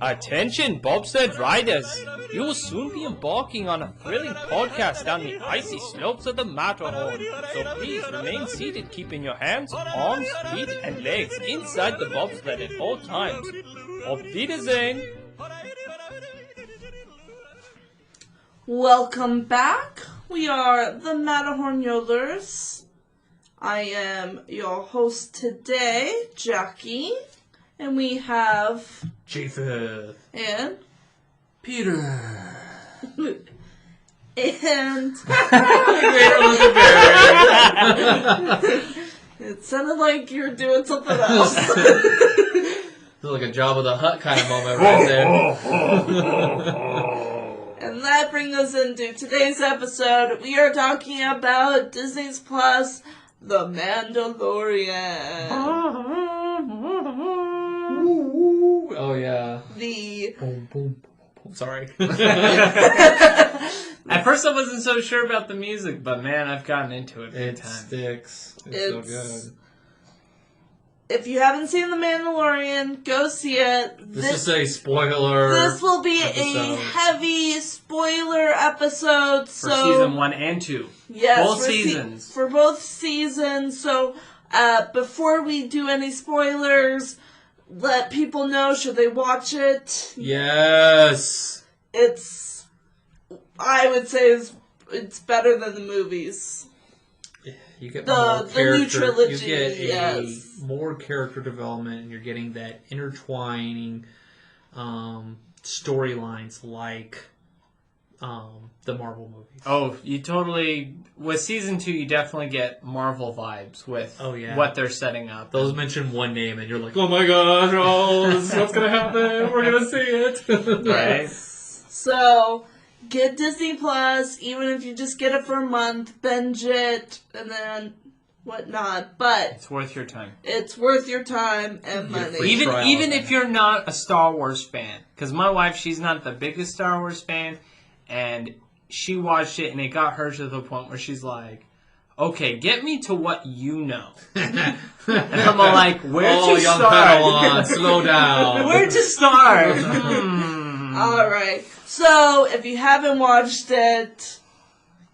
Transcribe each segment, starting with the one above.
Attention bobsled riders! You will soon be embarking on a thrilling podcast down the icy slopes of the Matterhorn. So please remain seated, keeping your hands, arms, feet, and legs inside the bobsled at all times. Auf Wiedersehen! Welcome back. We are the Matterhorn Yodelers. I am your host today, Jackie, and we have Japheth and Peter and it sounded like you were doing something else. It's like a Jabba the Hutt kind of moment right there. And that brings us into today's episode. We are talking about Disney's Plus, The Mandalorian. Oh yeah. The Boom, boom, boom. Sorry. At first I wasn't so sure about the music, but man, I've gotten into it big It time. sticks. It's so good. If you haven't seen The Mandalorian, go see it. This is a spoiler. This will be episode. a heavy spoiler episode. For season 1 and 2. Yes, Both seasons. For both seasons. So, before we do any spoilers, let people know, should they watch it? Yes. I would say it's better than the movies. You get The more character. new trilogy, You get yes. more character development, and you're getting that intertwining storylines like the Marvel movies. Oh, you totally... With season 2, you definitely get Marvel vibes with what they're setting up. Those mention one name, and you're like, oh my gosh, this is what's going to happen. We're going to see it. Right? So, get Disney Plus, even if you just get it for a month, binge it, and then whatnot. But It's worth your time. it's worth your time and money. free trial. Even if you're not a Star Wars fan. Because my wife, she's not the biggest Star Wars fan, and she watched it, and it got her to the point where she's like, okay, get me to what you know. And I'm all like, where to young start? Padawan, slow down. Where to start? Alright, so if you haven't watched it,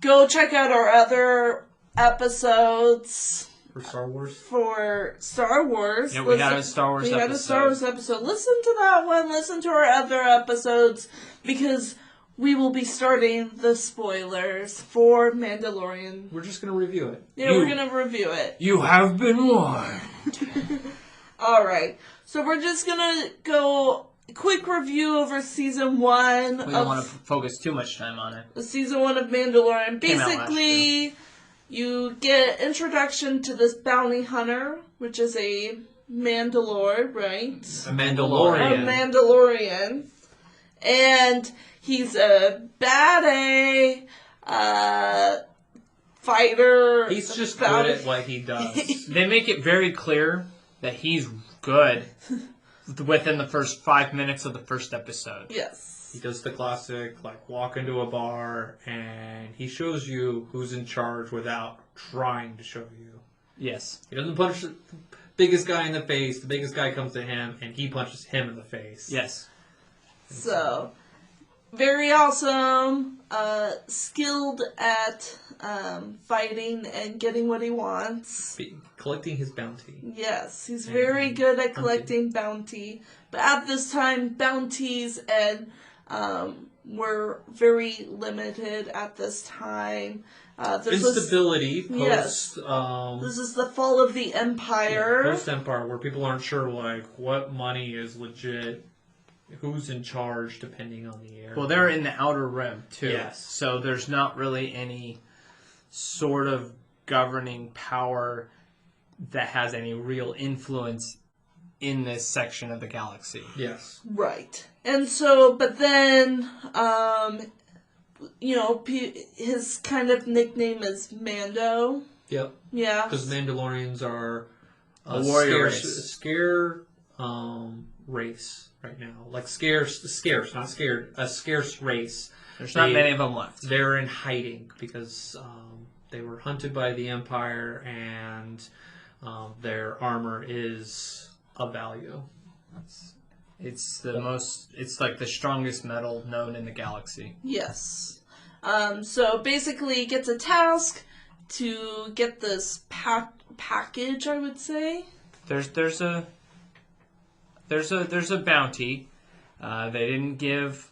go check out our other episodes For Star Wars? for Star Wars. Yeah, we had a Star Wars We episode. had a Star Wars episode. Listen to that one, listen to our other episodes, because we will be starting the spoilers for Mandalorian. We're just going to review it. Yeah, we're going to review it. You have been warned. Alright, so we're just going to go quick review over season 1 We don't want to focus too much time on it. season 1 of Mandalorian. Came out last Basically, you get introduction to this bounty hunter, which is a Mandalore, right? A Mandalorian. A Mandalorian. And he's a bad fighter. He's just bounty- good at what he does. They make it very clear that he's good within the first 5 minutes of the first episode. Yes. He does the classic, like, walk into a bar, and he shows you who's in charge without trying to show you. Yes. He doesn't punch the biggest guy in the face. The biggest guy comes to him, and he punches him in the face. Yes. So, very awesome. Skilled at fighting and getting what he wants. Collecting his bounty. Yes, he's very good at collecting bounty. But at this time, bounties and were very limited at this time. Instability post. Yes. This is the fall of the Empire. Post Empire, where people aren't sure, like, what money is legit, who's in charge, depending on the area. Well, they're in the Outer Rim, too. Yes. So there's not really any sort of governing power that has any real influence in this section of the galaxy. Yes. Right. And so, but then, his kind of nickname is Mando. Yep. Yeah. Because Mandalorians are A warrior scare race right now. Like scarce, not scared, a scarce race. There's not many of them left. They're in hiding because they were hunted by the Empire, and their armor is of value. It's it's like the strongest metal known in the galaxy. Yes. So basically, he gets a task to get this package, I would say. There's a bounty. They didn't give.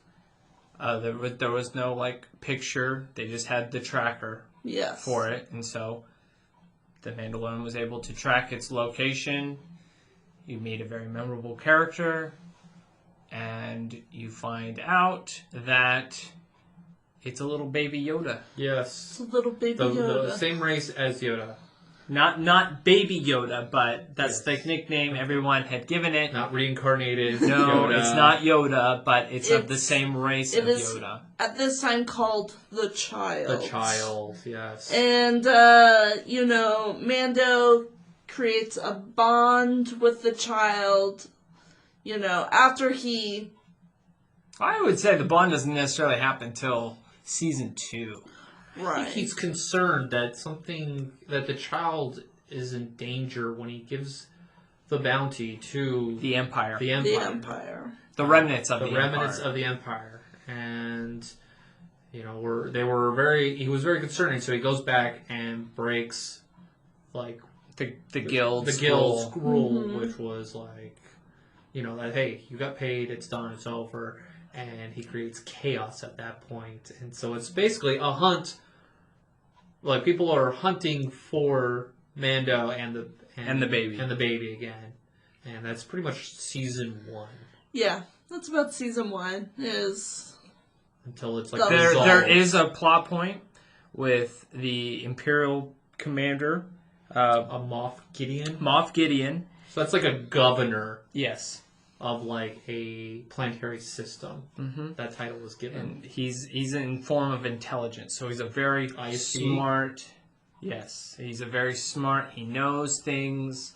There was no like picture. They just had the tracker Yes. for it, and so the Mandalorian was able to track its location. You meet a very memorable character, and you find out that it's a little baby Yoda. Yes. It's a little baby Yoda. The same race as Yoda. Not baby Yoda, but that's Yes. the nickname everyone had given it. Not reincarnated. No, Yoda. it's not Yoda, but it's of the same race it of is Yoda. at this time called the Child. The child, yes. And, Mando creates a bond with the child, after he... I would say the bond doesn't necessarily happen until season 2. I Right. think he's concerned that the child is in danger when he gives the bounty to The Empire. the Empire. The Empire. The remnants of the remnants Empire. of the Empire. And he was very concerning, so he goes back and breaks like the guild's guild's rule, Mm-hmm. which was like, that hey, you got paid, it's done, it's over. And he creates chaos at that point. And so it's basically a hunt. Like, people are hunting for Mando and the baby. And the baby again. And that's pretty much season 1. Yeah, that's about season 1, is... Until it's like There- resolved. There is a plot point with the Imperial commander, a Moff Gideon. Moff Gideon. So that's like a governor Yes. of like a planetary system. Mm-hmm. That title was given. And he's in form of intelligence, so he's a very IC? smart. Yes, he's a very smart. He knows things.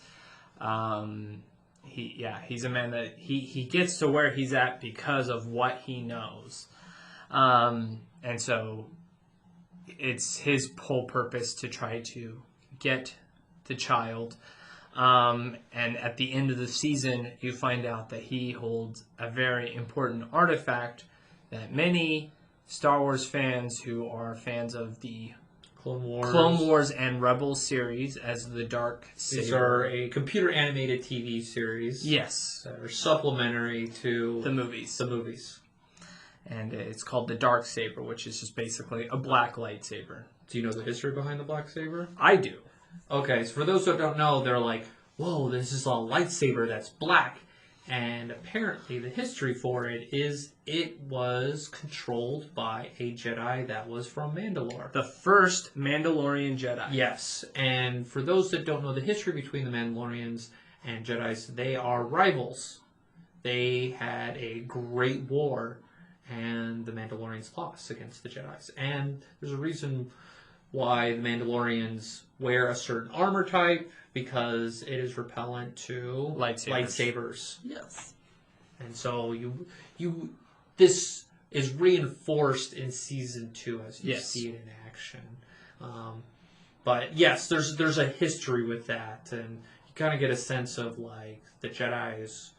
He's a man that he gets to where he's at because of what he knows, and so it's his whole purpose to try to get the child. And at the end of the season, you find out that he holds a very important artifact that many Star Wars fans who are fans of the Clone Wars and Rebels series as the Dark Saber. These are a computer animated TV series. Yes, That are supplementary to the movies. the movies. And it's called the Dark Saber, which is just basically a black lightsaber. Do you know the history behind the black saber? I do. Okay, so for those who don't know, they're like, whoa, this is a lightsaber that's black. And apparently the history for it is it was controlled by a Jedi that was from Mandalore. The first Mandalorian Jedi. Yes, and for those that don't know the history between the Mandalorians and Jedis, they are rivals. They had a great war, and the Mandalorians lost against the Jedis. And there's a reason why the Mandalorians wear a certain armor type, because it is repellent to lightsabers. Yes. And so this is reinforced in season 2 as you see it in action. But yes, there's a history with that, and you kind of get a sense of like the Jedi's.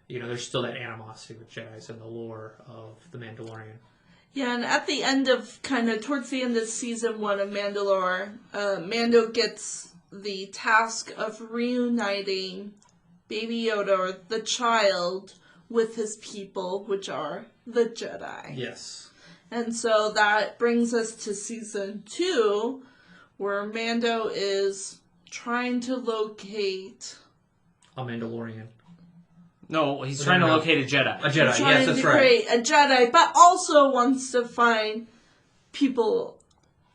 There's still that animosity with Jedi's in the lore of the Mandalorian. Yeah, and at the end of towards the end of season 1 of Mandalore, Mando gets the task of reuniting Baby Yoda, or the child, with his people, which are the Jedi. Yes. And so that brings us to season 2, where Mando is trying to locate... A Mandalorian. No, he's trying to locate a Jedi. A Jedi, trying yes, that's to right. create a Jedi, but also wants to find people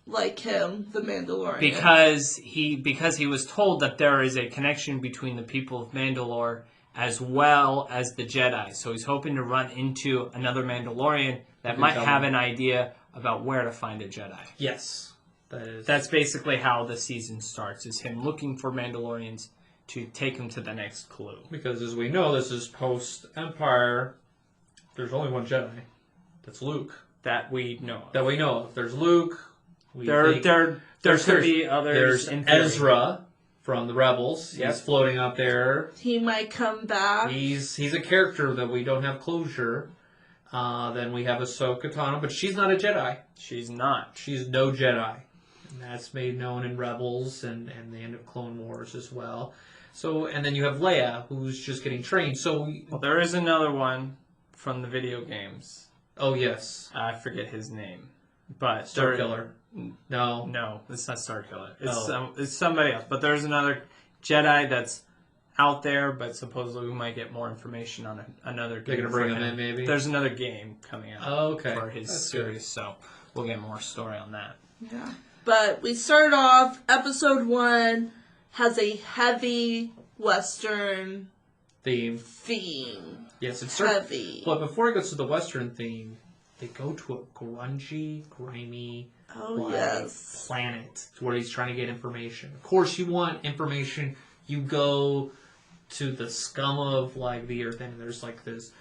like him, the Mandalorian. Because he was told that there is a connection between the people of Mandalore as well as the Jedi. So he's hoping to run into another Mandalorian that might have an idea about where to find a Jedi. Yes. That's basically how the season starts, is him looking for Mandalorians to take him to the next clue. Because as we know, this is post-Empire. There's only one Jedi. That's Luke. That we know. That we know of. There's Luke. There could be others. There's in theory. Ezra. from the Rebels. Yep. He's floating out there. He might come back. He's a character that we don't have closure. Then we have Ahsoka Tano, but she's not a Jedi. She's not. She's no Jedi. And that's made known in Rebels and the end of Clone Wars as well. So, and then you have Leia, who's just getting trained. So, Well, there is another one from the video games. oh yes, I forget his name, but Starkiller. No, No, it's not Starkiller. Oh. It's somebody else. But there's another Jedi that's out there, but supposedly we might get more information on another game. They're gonna bring for him in, maybe? There's another game coming out Oh, okay. for his That's series, good. so we'll get more story on that. Yeah. But we start off, episode 1 has a heavy Western theme. theme. Yes, it's certain. Heavy. But before it goes to the Western theme, they go to a grungy, grimy Oh, yes. planet where he's trying to get information. Of course, you want information. You go to the scum of like the earth, and there's like this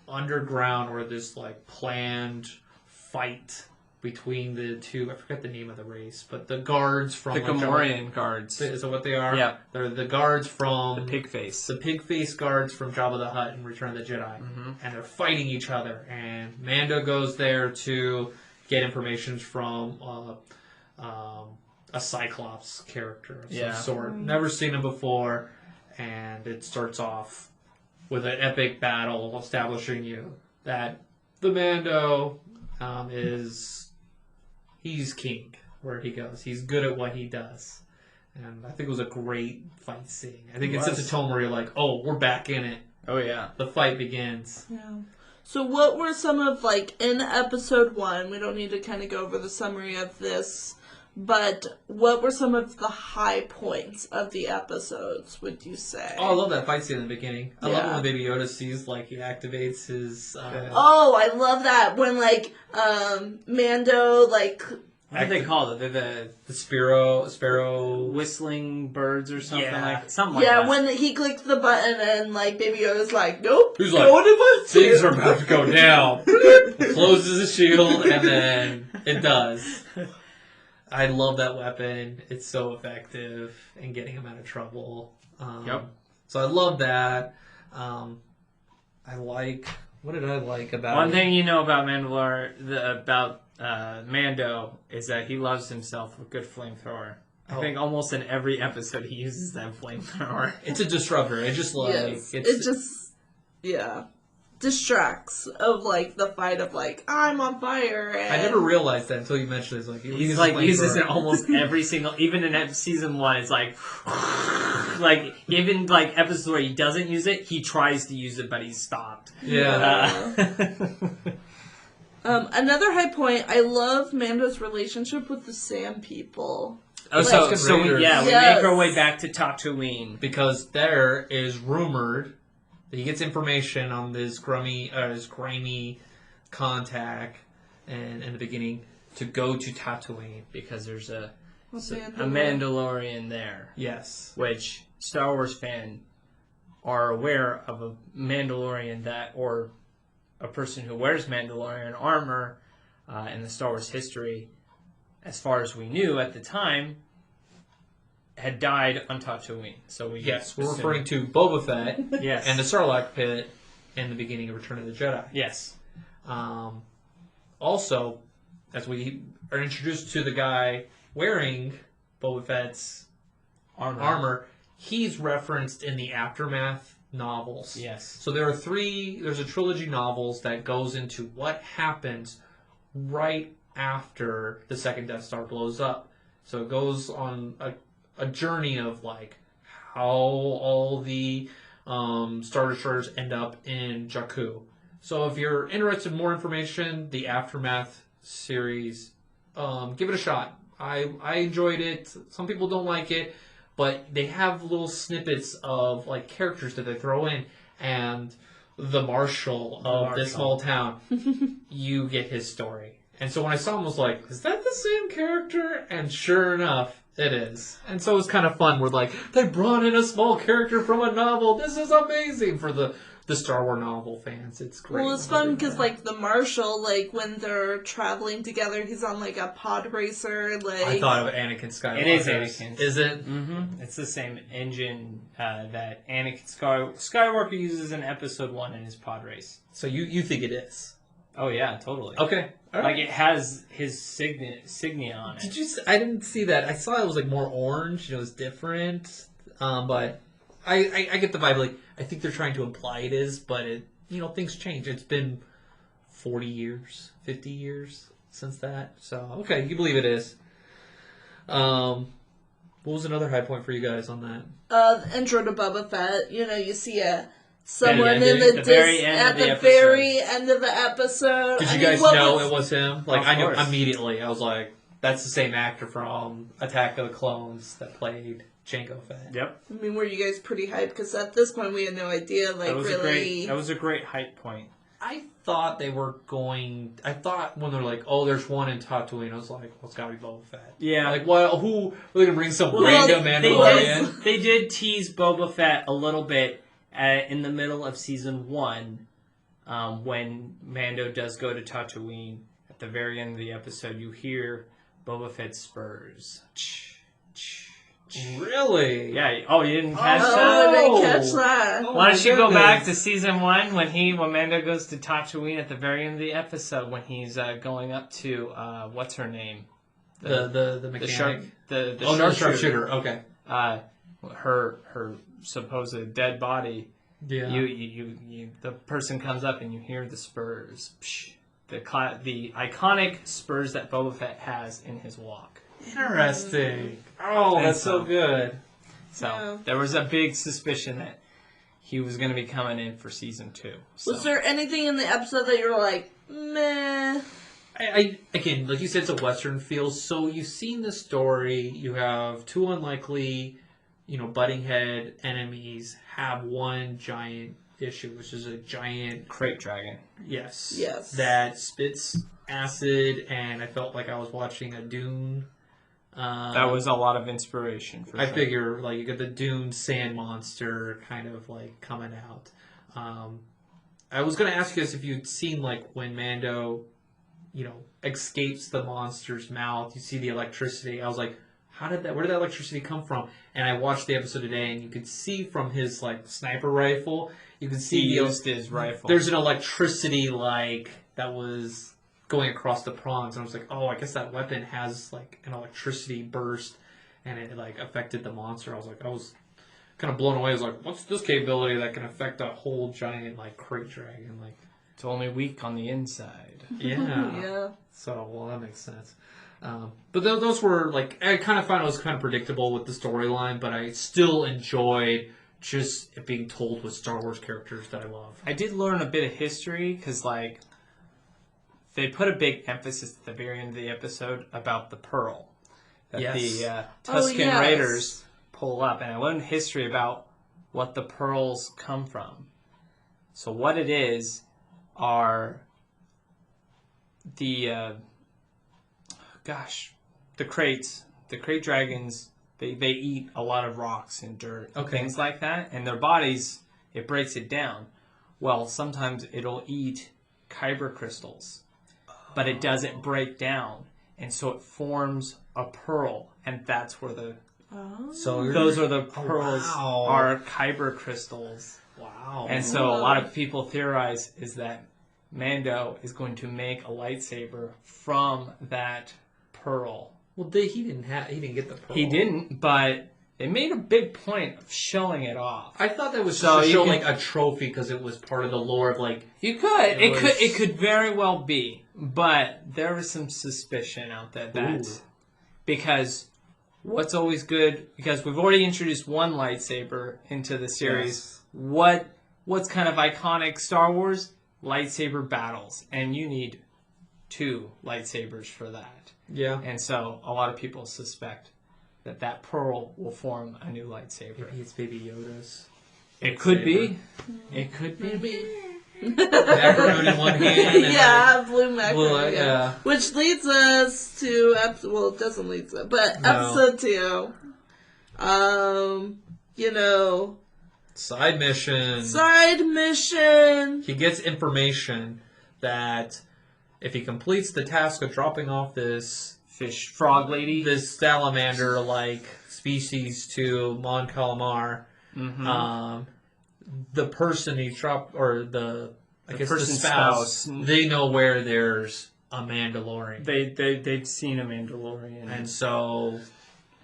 underground or this like planned fight between the two. I forget the name of the race, but the guards from The like, Gamorrean guards. Is that what they are? Yeah. They're the guards from The pig face. the pig-faced guards from Jabba the Hutt in Return of the Jedi, Mm-hmm. and they're fighting each other. And Mando goes there to get information from a Cyclops character of Yeah. some sort. Never seen him before, and it starts off with an epic battle establishing you that the Mando he's king where he goes. He's good at what he does. And I think it was a great fight scene. I think it sets a tone where you're like, oh, we're back in it. Oh, yeah. The fight begins. Yeah. So what were some of, like, in episode 1, we don't need to kind of go over the summary of this, but what were some of the high points of the episodes, would you say? Oh, I love that fight scene in the beginning. I love it Yeah. when Baby Yoda sees, like, he activates his... Oh, I love that when, like, Mando, like... What do they call it? They're the Sparrow... whistling birds or something Yeah. like something like Yeah, that. when he clicked the button and, like, Baby Yoda's like, nope, He's like, going to things are about to go down. Closes his shield, and then it does. I love that weapon. It's so effective in getting him out of trouble. Yep. So I love that. I like... What did I like about One it? thing you know about Mando is that he loves himself a good flamethrower. I think almost in every episode he uses that flamethrower. It's a disruptor. It just like... Yes, It's, it just, yeah, distracts of, like, the fight of, like, I'm on fire, and... I never realized that until you mentioned it. It's like, He's like uses it almost every single, even in season 1, it's like even like episodes where he doesn't use it, he tries to use it, but he's stopped. Yeah. Another high point, I love Mando's relationship with the Sand people. Oh, so we Yes. make our way back to Tatooine. Because there is rumored that he gets information on this grimy contact and in the beginning to go to Tatooine. Because there's a Mandalorian. Mandalorian there, Yes. which Star Wars fans are aware of a Mandalorian or a person who wears Mandalorian armor in the Star Wars history, as far as we knew at the time, had died on Tatooine. So we We're assume- referring to Boba Fett yes and the Sarlacc pit in the beginning of Return of the Jedi. yes Also, as we are introduced to the guy wearing Boba Fett's armor, he's referenced in the Aftermath novels. yes So there's a trilogy novels that goes into what happens right after the second Death Star blows up. So it goes on a journey of like how all the Star Destroyers end up in Jakku. So if you're interested in more information, the Aftermath series, give it a shot. I enjoyed it. Some people don't like it, but they have little snippets of like characters that they throw in, and the marshal of this small town, you get his story. And so when I saw him, I was like, is that the same character? And sure enough, it is. And so it was kind of fun. We're like, they brought in a small character from a novel. This is amazing for the the Star Wars novel fans. It's great. Well, it's fun because, like, the Marshal, like, when they're traveling together, he's on, like, a pod racer, like... I thought of Anakin Skywalker. It is Anakin. Is it? Mm-hmm. It's the same engine that Anakin Skywalker uses in Episode 1 in his pod race. So you think it is? Oh, yeah, totally. Okay. All right. Like, it has his signia on it. Did you? I didn't see that. I saw it was like more orange. You know, it's different. But I get the vibe. Like, I think they're trying to imply it is, but it, things change. It's been 40 years, 50 years since that. So okay, you believe it is. What was another high point for you guys on that? The intro to Boba Fett. You see someone Very in end, the very end at of the the episode. very end of the episode. Did you I guys mean, what know was- it was him? Like, Of I knew course. immediately. I was like, that's the same actor from Attack of the Clones that played Jango Fett. Yep. I mean, were you guys pretty hyped? Because at this point, we had no idea. Like, That was really. that was a great hype point. I thought they were going. I thought when they're like, "Oh, there's one in Tatooine," I was like, "Well, it's gotta be Boba Fett." Yeah. Like, what? Who? Are they gonna bring some Well, random they Mandalorian? They did tease Boba Fett a little bit in the middle of season 1, when Mando does go to Tatooine. At the very end of the episode, you hear Boba Fett's spurs. Really? Yeah. Oh, you didn't catch Oh, that? I didn't catch that. Oh, Why my don't you go back to goodness. season 1 when Mando goes to Tatooine at the very end of the episode when he's going up to what's her name? The The mechanic. sharp the Oh, no, sharpshooter. sharpshooter. Okay. Her supposed dead body. Yeah. You the person comes up and you hear the spurs. Psh, the iconic spurs that Boba Fett has in his walk. Interesting. Oh, that's so good. So Yeah. there was a big suspicion that he was going to be coming in for season 2. So. Was there anything in the episode that you were like, meh? I again, like you said, it's a Western feel. So you've seen the story. You have two unlikely, butting head enemies have one giant issue, which is a giant Crate dragon. yes, That spits acid, and I felt like I was watching a Dune. That was a lot of inspiration for I sure. figure like you get the Dune sand monster kind of like coming out. I was gonna ask you guys if you'd seen like when Mando, escapes the monster's mouth. You see the electricity. I was like, where did that electricity come from? And I watched the episode today, and you could see from his like sniper rifle, you could see He used his rifle. there's an electricity like that was going across the prongs, and I was like, oh, I guess that weapon has like an electricity burst, and it like affected the monster. I was kind of blown away. I was like, what's this capability that can affect a whole giant like crate dragon? Like, It's only weak on the inside. yeah. Yeah. So, well, that makes sense. But those were like, I kind of found it was kind of predictable with the storyline, but I still enjoyed just it being told with Star Wars characters that I love. I did learn a bit of history because, like, they put a big emphasis at the very end of the episode about the pearl that Yes. the Tusken yes. Raiders pull up, and I learned history about what the pearls come from. So what it is are the the crate dragons. They eat a lot of rocks and dirt, and Okay. things like that, and their bodies, it breaks it down. Well, sometimes it'll eat kyber crystals, but it doesn't break down, and so it forms a pearl, and that's where So those are the pearls wow. are kyber crystals. Wow. And so a lot of people theorize is that Mando is going to make a lightsaber from that pearl. Well, he didn't get the pearl. He didn't, but they made a big point of showing it off. I thought that was So just to you show can- like a trophy because it was part of the lore of like. You could. It was- It could very well be. But there was some suspicion out there that Ooh. because what's always good, because we've already introduced one lightsaber into the series. Yes. What's kind of iconic Star Wars? Lightsaber battles. And you need 2 lightsabers for that. Yeah. And so a lot of people suspect that pearl will form a new lightsaber. Maybe it's Baby Yoda's. It could be. It could be. Macaroon in one hand. And Yeah, blue macaroon. Blue, yeah. Which leads us to well, it doesn't lead to, but No. episode 2. Side mission. Side mission. He gets information that if he completes the task of dropping off this frog lady, this salamander-like species to Mon Calamar, the person he dropped, or the person's spouse, spouse, they know where there's a Mandalorian. They've seen a Mandalorian, and so,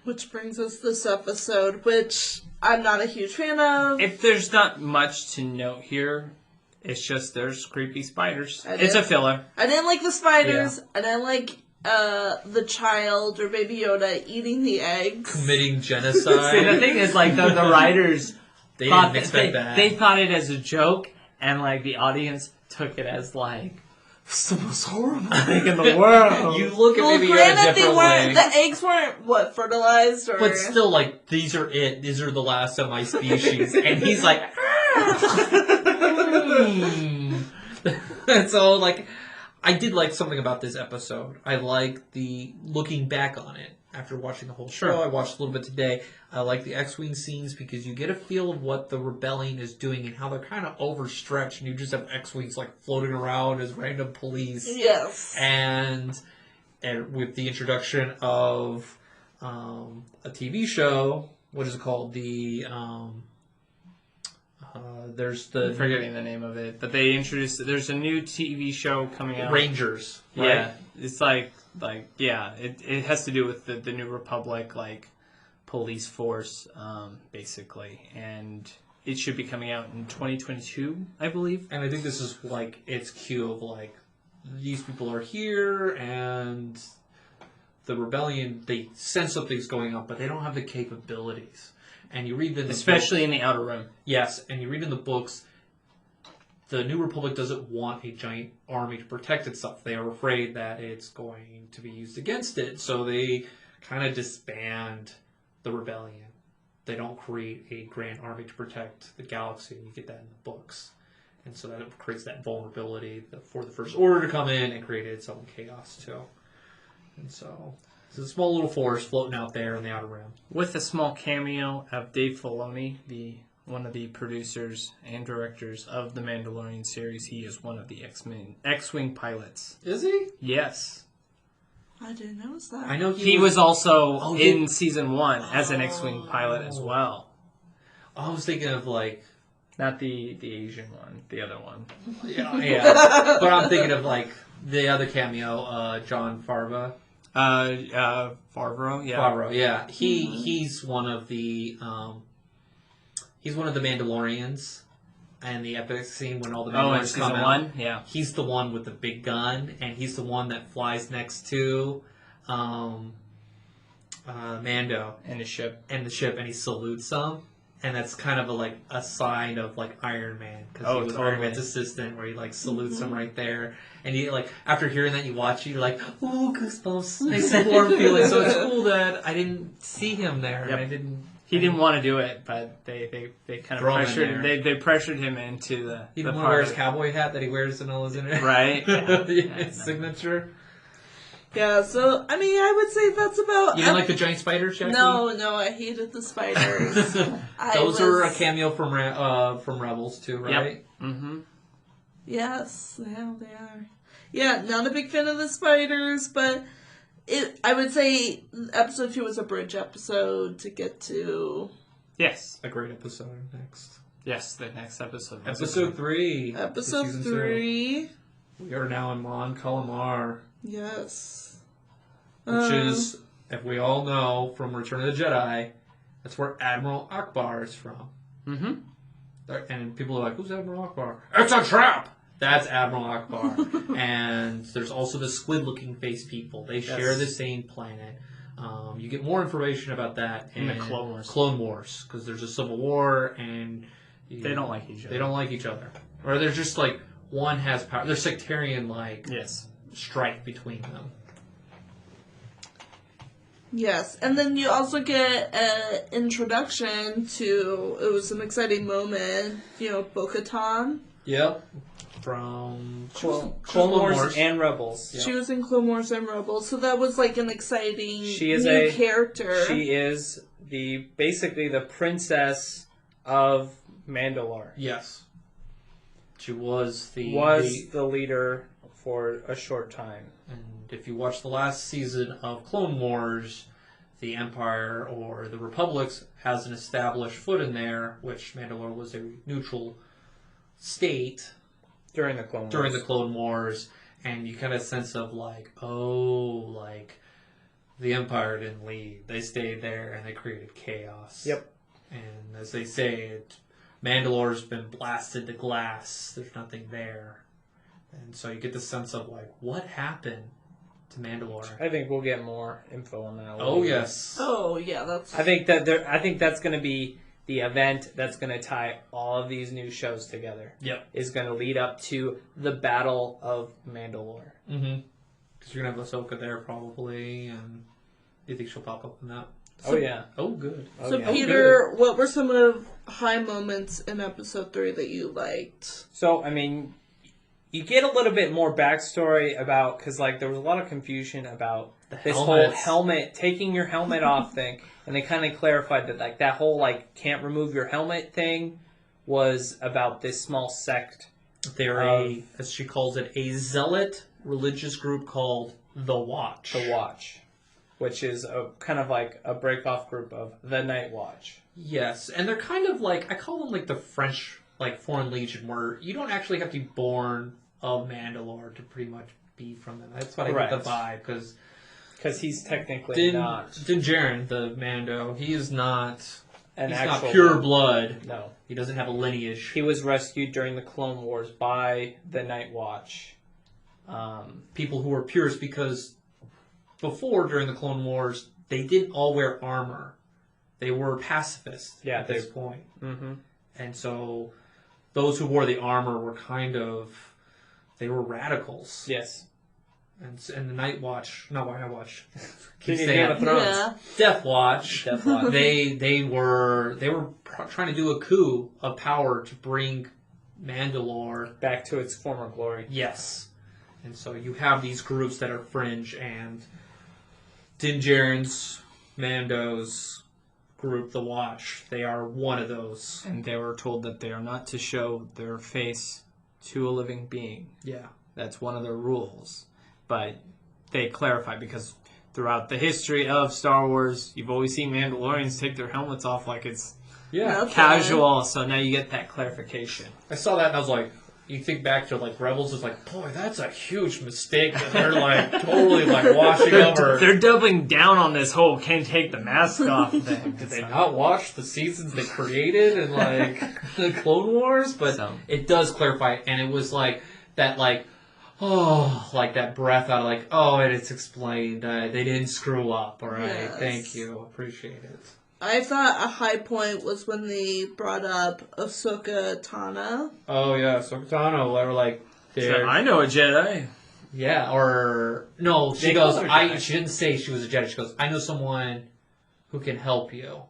which brings us this episode, which I'm not a huge fan of. If there's not much to note here, it's just there's creepy spiders. It's a filler. I didn't like the spiders. Yeah. I didn't like the child or Baby Yoda eating the eggs, committing genocide. See, the thing is, like the writers, they didn't expect that. They thought it as a joke, and like the audience took it as like it's the most horrible thing in the world. You look at Baby Yoda differently. The eggs weren't fertilized, or but still, like these are it. These are the last of my species, and he's like, and so like. I did like something about this episode. I like the looking back on it after watching the whole show. I watched a little bit today. I like the X-Wing scenes because you get a feel of what the rebellion is doing and how they're kind of overstretched, and you just have X-Wings like floating around as random police. Yes. And with the introduction of a TV show, what is it called? There's the... I'm forgetting the name of it, but they introduced... There's a new TV show coming out. Rangers, right? Yeah. It's like yeah, it has to do with the New Republic, like, police force, basically. And it should be coming out in 2022, I believe. And I think this is, like, its cue of, like, these people are here, and the rebellion, they sense something's going on, but they don't have the capabilities. And you read especially in the Outer Rim. Yes, and you read in the books, the New Republic doesn't want a giant army to protect itself. They are afraid that it's going to be used against it, so they kind of disband the rebellion. They don't create a grand army to protect the galaxy, and you get that in the books. And so that creates that vulnerability for the First Order to come in and create its own chaos, too. And so... it's a small little force floating out there in the Outer Rim. With a small cameo of Dave Filoni, one of the producers and directors of the Mandalorian series. He is one of the X-Wing pilots. Is he? Yes. I didn't notice that. I know he was also in season 1 as an X-Wing pilot as well. I was thinking of like... not the Asian one, the other one. Yeah. But I'm thinking of like the other cameo, John Favreau. Favreau, yeah. Favreau, yeah. He's one of the Mandalorians, and the epic scene when all the Mandalorians come out. Season 1, yeah. He's the one with the big gun, and he's the one that flies next to Mando and the ship, and he salutes him. And that's kind of a sign of like Iron Man, because he was Iron Man's assistant, where he like salutes him right there. And you like after hearing that, you watch it, you're like, ooh, goosebumps, nice warm feeling. So it's cool that I didn't see him there. Yep. And he didn't want to do it, but they kind of pressured they pressured him into the. He didn't want to wear his cowboy hat that he wears in all his interviews. Right. His signature. Yeah, so, I mean, I would say that's about... You didn't like the giant spiders, Jackie? No, I hated the spiders. Those are a cameo from Rebels, too, right? Yep. Mm-hmm. Yes, yeah, they are. Yeah, not a big fan of the spiders, but I would say episode 2 was a bridge episode to get to... Yes. A great episode next. Yes, the next episode. Episode 3. Episode 3. We are now in Mon Calamar. Yes. Which is, if we all know from Return of the Jedi, that's where Admiral Akbar is from. Mm-hmm. And people are like, who's Admiral Akbar? It's a trap! That's Admiral Akbar. And there's also the squid-looking face people. They share the same planet. You get more information about that in the Clone Wars. Clone Wars, because there's a civil war, and... they don't like each other. They don't like each other. Or they're just like, one has power. They're sectarian, like... yes. Strike between them. Yes, and then you also get an introduction to, it was an exciting moment, Bo-Katan. Yep. From Clone Wars and Rebels. Yep. She was in Clone Wars and Rebels, so that was like an exciting new character. She is basically the princess of Mandalore. Yes. She was the leader for a short time. And if you watch the last season of Clone Wars, the Empire or the Republic has an established foot in there, which Mandalore was a neutral state During the Clone Wars. And you kind of sense of like, oh, like the Empire didn't leave. They stayed there and they created chaos. Yep. And as they say, Mandalore's been blasted to glass. There's nothing there. And so you get the sense of like, what happened to Mandalore? I think we'll get more info on that. Oh yes. Oh yeah, that's. I think that's going to be the event that's going to tie all of these new shows together. Yep. Is going to lead up to the Battle of Mandalore. Mm-hmm. Because you're gonna have Ahsoka there probably, and you think she'll pop up in that? Oh yeah. Oh good. So yeah. Peter, what were some of high moments in episode 3 that you liked? So I mean, you get a little bit more backstory about, because like there was a lot of confusion about this whole helmet, taking your helmet off thing, and they kind of clarified that like that whole like can't remove your helmet thing was about this small sect. They're as she calls it, a zealot religious group called the Watch. The Watch, which is a kind of like a break-off group of the Night Watch. Yes, and they're kind of like, I call them like the French like Foreign Legion, where you don't actually have to be born of Mandalore to pretty much be from them. That's what I get the vibe, because he's technically not. Din Djarin, the Mando, he is not. He's not pure blood. No. He doesn't have a lineage. He was rescued during the Clone Wars by the Night Watch. People who were purists, because before, during the Clone Wars, they didn't all wear armor. They were pacifists at this point. Mm-hmm. And so those who wore the armor were they were radicals. Yes. And the Night Watch, not Night Watch. Game of Thrones. Yeah. Death Watch. Death Watch. They were trying to do a coup of power to bring Mandalore back to its former glory. Yes. And so you have these groups that are fringe, and Din Djarin's, Mando's group, the Watch, they are one of those. And they were told that they are not to show their face to a living being. Yeah. That's one of their rules. But they clarify, because throughout the history of Star Wars, you've always seen Mandalorians take their helmets off like it's casual, so now you get that clarification. I saw that and I was like, you think back to like Rebels, it's like, boy, that's a huge mistake that they're like totally like washing over. They're doubling down on this whole can't take the mask off thing. Did they not watch the seasons they created and like the Clone Wars? But it does clarify, and it was like that like, oh, like that breath out of like, oh, it's explained. They didn't screw up. All right. Yes. Thank you. Appreciate it. I thought a high point was when they brought up Ahsoka Tano. Oh, yeah. Ahsoka Tano. They were like, I know a Jedi. Yeah. Or, no, she goes, she didn't say she was a Jedi. She goes, I know someone who can help you.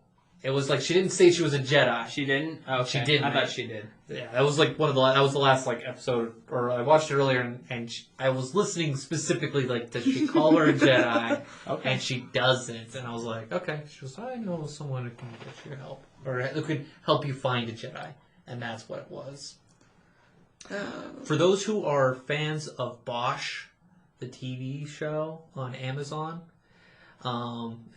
It was like, she didn't say she was a Jedi. She didn't? Oh, she didn't. I thought she did. Yeah, that was like that was the last like episode, or I watched it earlier, and I was listening specifically like, does she call her a Jedi? Okay. And she doesn't, and I was like, okay. She goes, I know someone who can get you help, or who could help you find a Jedi, and that's what it was. For those who are fans of Bosch, the TV show on Amazon,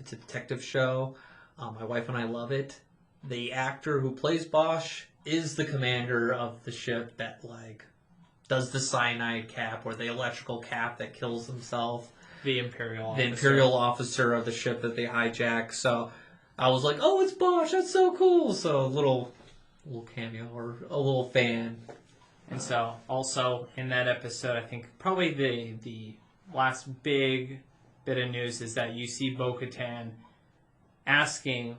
it's a detective show. My wife and I love it. The actor who plays Bosch is the commander of the ship that like does the cyanide cap or the electrical cap that kills himself. The Imperial officer of the ship that they hijack. So I was like, oh, it's Bosch. That's so cool. So a little cameo or a little fan. And so also in that episode, I think probably the last big bit of news is that you see Bo-Katan asking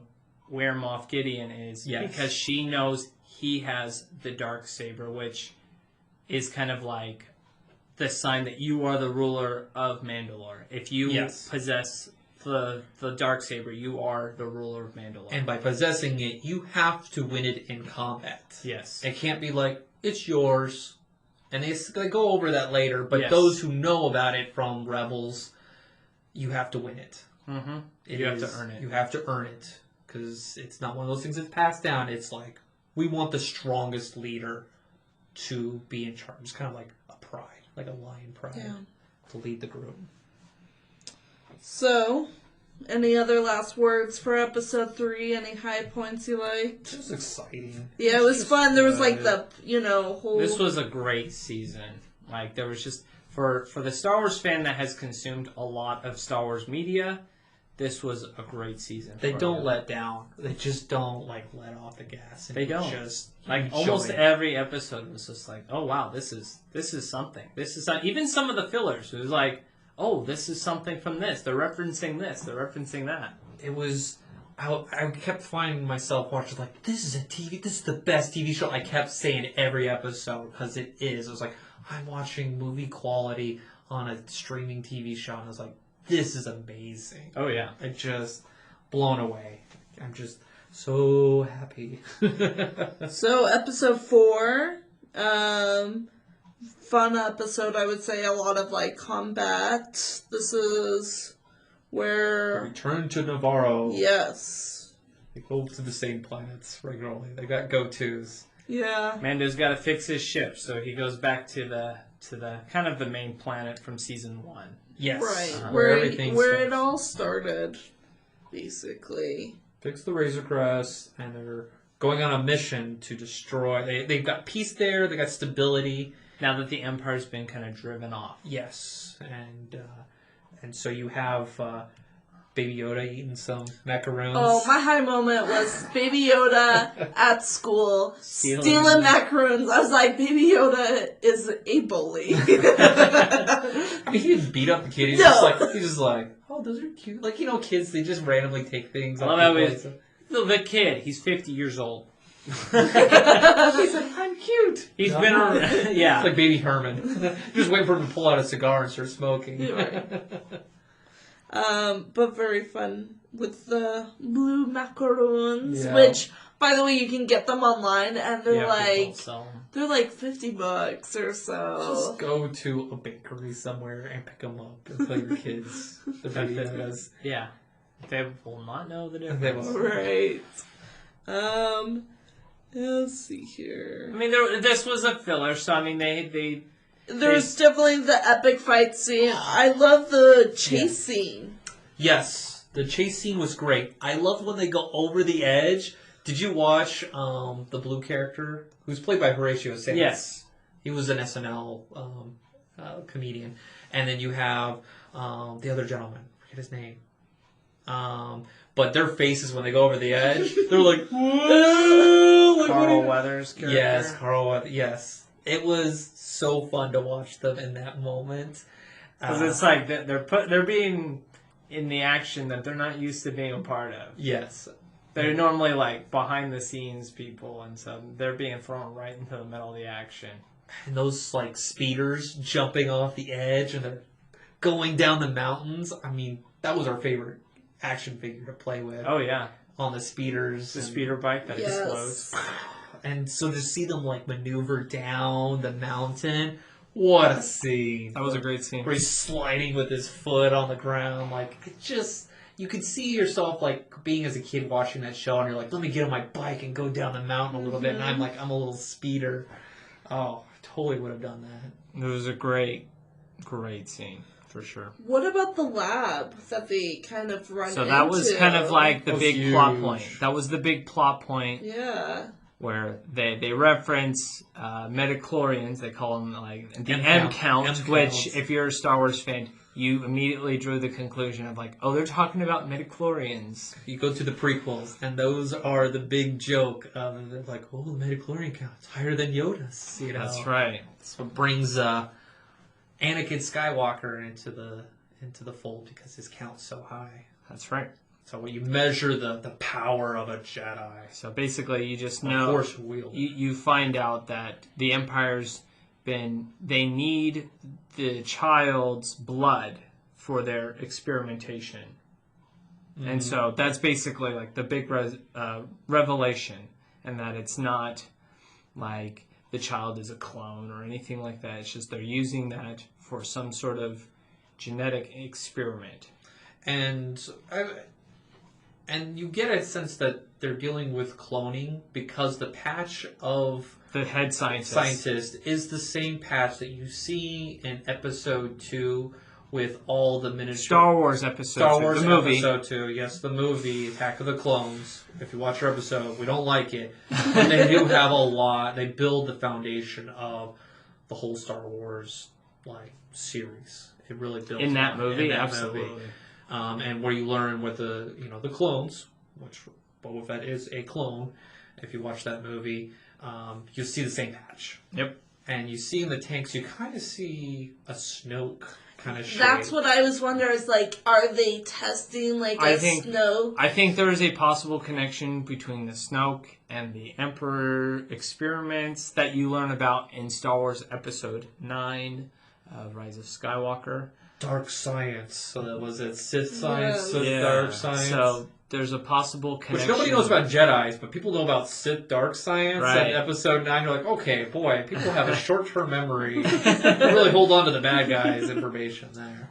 where Moff Gideon is, because she knows he has the Darksaber, which is kind of like the sign that you are the ruler of Mandalore. If you possess the Darksaber, you are the ruler of Mandalore. And by possessing it, you have to win it in combat. Yes. It can't be like, it's yours. And they go over that later, but those who know about it from Rebels, you have to win it. Mm-hmm. You have to earn it. You have to earn it. Because it's not one of those things that's passed down. It's like, we want the strongest leader to be in charge. It's kind of like a pride, like a lion pride, to lead the group. So, any other last words for episode 3? Any high points you liked? It was exciting. Yeah, it was fun. There was like the, whole... This was a great season. Like, there was just... For the Star Wars fan that has consumed a lot of Star Wars media, this was a great season. They don't let down. They just don't, let off the gas. And They don't. Just almost enjoy it. every episode was just like, oh, wow, this is something. This is... Even some of the fillers, it was like, oh, this is something from this. They're referencing this. They're referencing that. It was... I kept finding myself watching, this is the best TV show. I kept saying every episode, because it is. I was like, I'm watching movie quality on a streaming TV show, and I was like, this is amazing. Oh, yeah. I just blown away. I'm just so happy. So, episode 4, fun episode, I would say. A lot of, combat. This is where... Return to Navarro. Yes. They go to the same planets regularly. They got go-tos. Yeah. Mando's got to fix his ship, so he goes back to the kind of the main planet from season 1. Yes. Right. Where Where everything's it fixed. all started, basically. Fix the Razor Crest, and they're going on a mission to destroy... They've got peace there, they got stability. Now that the Empire's been kind of driven off. Yes, and so you have Baby Yoda eating some macaroons. Oh, my high moment was Baby Yoda at school stealing macaroons. I was like, Baby Yoda is a bully. I mean, he didn't beat up the kid. He's just like, oh, those are cute. Kids, they just randomly take things. Well, that was the kid. He's 50 years old. He's like, I'm cute. He's been around. Yeah. It's like Baby Herman. Just waiting for him to pull out a cigar and start smoking. But very fun with the blue macaroons, Yeah. which, by the way, you can get them online, and they're people they're like $50 or so. Just go to a bakery somewhere and pick them up and play your kids. The videos. Yeah. They will not know the They difference. will. Right. Let's see here. I mean, this was a filler, so I mean, they There's definitely the epic fight scene. I love the chase scene. Yes, the chase scene was great. I love when they go over the edge. Did you watch the blue character who's played by Horatio Sands? Yes. He was an SNL comedian. And then you have the other gentleman. I forget his name. But their faces when they go over the edge, they're like, whoa! Carl Weathers character. Yes, Carl Weathers. Yes. It was so fun to watch them in that moment. Because it's like they're being in the action that they're not used to being a part of. Yes. They're normally behind the scenes people, and so they're being thrown right into the middle of the action. And those speeders jumping off the edge and they're going down the mountains. I mean, that was our favorite action figure to play with. Oh yeah, on the speeders. the speeder bike that explodes. And so to see them maneuver down the mountain, what a scene! That was a great scene. Where he's sliding with his foot on the ground, it just you could see yourself being as a kid watching that show, and you're like, let me get on my bike and go down the mountain a little bit, and I'm a little speeder. Oh, I totally would have done that. It was a great scene. For sure. What about the lab that they kind of run into? So that was kind of the big plot point. That was the big plot point. Yeah. Where they reference midichlorians. They call them the M count, which if you're a Star Wars fan, you immediately drew the conclusion of they're talking about midichlorians. You go to the prequels, and those are the big joke. They're like, oh, the midichlorian count's higher than Yoda's. That's right. That's what brings Anakin Skywalker into the fold because his count's so high. That's right. So when you measure the power of a Jedi, so basically you just know force wield. You find out that the Empire's they need the child's blood for their experimentation, and so that's basically the big revelation, and that it's not the child is a clone or anything like that. It's just they're using that for some sort of genetic experiment. And And you get a sense that they're dealing with cloning because the patch of The head scientist is the same patch that you see in episode 2 with all the miniature Star Wars episode 2, the movie. episode 2, yes, the movie Attack of the Clones. If you watch our episode, we don't like it, but they do have a lot. They build the foundation of the whole Star Wars series. It really builds In that movie, that absolutely. movie. And where you learn what the clones, which Boba Fett is a clone. If you watch that movie, you'll see the same patch. Yep. And you see in the tanks, you kind of see a Snoke kind of shape. That's what I was wondering. Is are they testing Snoke? I think there is a possible connection between the Snoke and the Emperor experiments that you learn about in Star Wars Episode 9, Rise of Skywalker. Dark science. So that was it. Sith science, Yeah. dark science. So there's a possible connection. Which nobody knows about Jedis, but people know about Sith dark science. Right. And episode 9, you're like, okay, boy, people have a short-term memory. They really hold on to the bad guys' information there.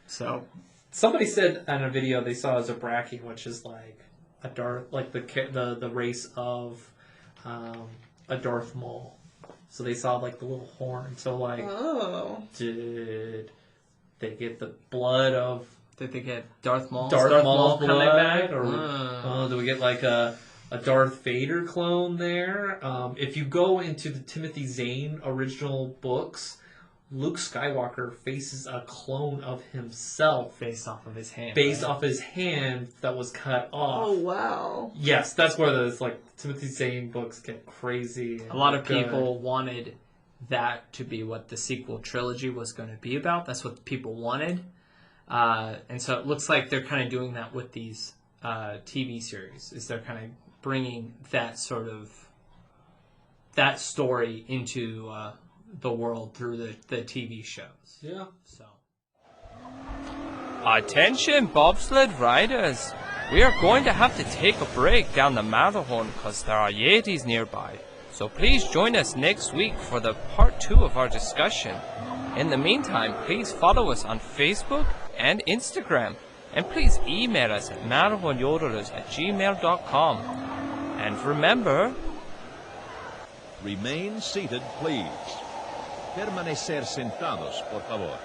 So somebody said in a video they saw as a Zabraki, which is a Darth, the race of a Darth Maul. So they saw the little horn. So did they get the blood of? did they get Darth Maul? Darth Maul's coming blood, back? or do we get a Darth Vader clone there? If you go into the Timothy Zahn original books, Luke Skywalker faces a clone of himself based off of his hand. off his hand that was cut off. Oh wow! Yes, that's where those Timothy Zahn books get crazy. A lot of people wanted that to be what the sequel trilogy was going to be about. That's what people wanted. And so it looks like they're kind of doing that with these TV series. Is they're kind of bringing that story into the world through the TV shows. Yeah. So. Attention bobsled riders! We are going to have to take a break down the Matterhorn because there are Yetis nearby. So please join us next week for the part 2 of our discussion. In the meantime, please follow us on Facebook and Instagram. And please email us at matterhornyodelers@gmail.com. And remember... Remain seated, please. Permanecer sentados, por favor.